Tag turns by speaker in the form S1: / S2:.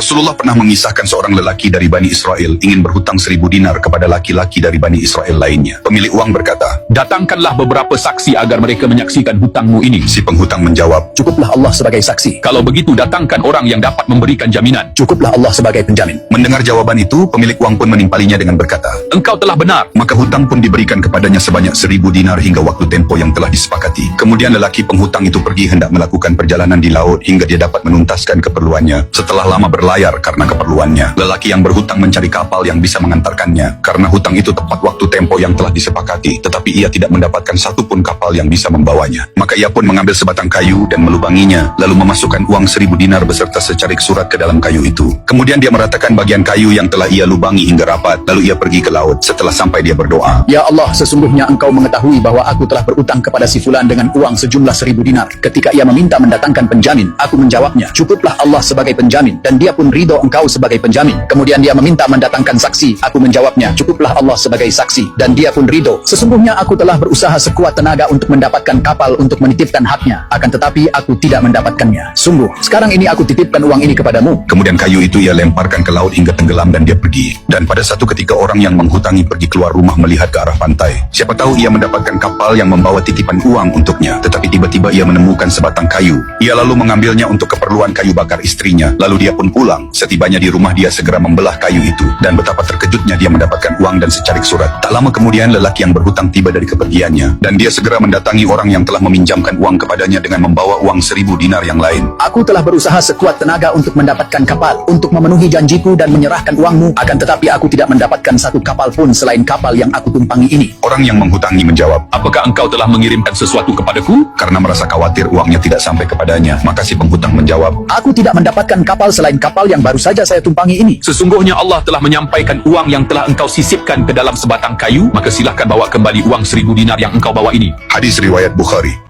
S1: Rasulullah pernah mengisahkan seorang lelaki dari Bani Israel ingin berhutang 1000 dinar kepada laki-laki dari Bani Israel lainnya. Pemilik uang berkata,
S2: "Datangkanlah beberapa saksi agar mereka menyaksikan hutangmu ini."
S1: si penghutang menjawab,
S3: Cukuplah Allah sebagai saksi.
S2: "Kalau begitu datangkan orang yang dapat memberikan jaminan."
S3: Cukuplah Allah sebagai penjamin.
S1: mendengar jawaban itu, pemilik uang pun menimpalinya dengan berkata,
S2: "Engkau telah benar."
S1: maka hutang pun diberikan kepadanya sebanyak 1000 dinar hingga waktu tempo yang telah disepakati. Kemudian lelaki penghutang itu pergi hendak melakukan perjalanan di laut hingga dia dapat menuntaskan keperluannya. Setelah lama berlayar karena keperluannya, lelaki yang berhutang mencari kapal yang bisa mengantarkannya. Karena hutang itu tepat waktu tempo yang telah disepakati, tetapi ia tidak mendapatkan satu pun kapal yang bisa membawanya. Maka ia pun mengambil sebatang kayu dan melubanginya, lalu memasukkan uang 1000 dinar beserta secarik surat ke dalam kayu itu. Kemudian dia meratakan bagian kayu yang telah ia lubangi hingga rapat, lalu ia pergi ke laut. Setelah sampai dia berdoa,
S3: Ya Allah, sesungguhnya engkau mengetahui bahwa aku telah berutang kepada si fulan dengan uang sejumlah 1000 dinar. Ketika ia meminta mendatangkan penjamin, aku menjawabnya, cukuplah Allah sebagai penjamin, dan dia pun ridho engkau sebagai penjamin. Kemudian dia meminta mendatangkan saksi, aku menjawabnya, cukuplah Allah sebagai saksi, dan dia pun ridho. Sesungguhnya aku telah berusaha sekuat tenaga untuk mendapatkan kapal untuk menitipkan haknya, akan tetapi aku tidak mendapatkannya. Sungguh, sekarang ini aku titipkan uang ini kepadamu.
S1: kemudian kayu itu ia lemparkan ke laut hingga tenggelam dan dia pergi. Dan pada satu ketika orang yang menghutangi pergi keluar rumah melihat ke arah pantai. Siapa tahu ia mendapatkan kapal yang membawa titipan uang untuknya, tetapi tiba-tiba ia menemukan sebatang kayu. Ia lalu mengambilnya untuk keperluan kayu bakar istrinya. Lalu dia pun pulang. Setibanya di rumah dia segera membelah kayu itu, dan betapa terkejutnya dia mendapatkan uang dan secarik surat. Tak lama kemudian lelaki yang berhutang tiba dari kepergiannya, dan dia segera mendatangi orang yang telah meminjamkan uang kepadanya dengan membawa uang 1000 dinar yang lain.
S3: Aku telah berusaha sekuat tenaga untuk mendapatkan kapal, untuk memenuhi janjiku dan menyerahkan uangmu, akan tetapi aku tidak mendapatkan satu kapal pun selain kapal yang aku tumpangi ini.
S1: Orang yang menghutangi menjawab,
S2: "Apakah engkau telah mengirimkan sesuatu kepadaku?"
S1: karena merasa khawatir uangnya tidak sampai kepadanya. Maka si penghutang menjawab,
S3: Aku tidak mendapatkan kapal selain kapal yang baru saja saya tumpangi ini.
S2: "Sesungguhnya Allah telah menyampaikan uang yang telah engkau sisipkan ke dalam sebatang kayu, maka silahkan bawa kembali uang 1000 dinar yang engkau bawa ini."
S1: hadis riwayat Bukhari.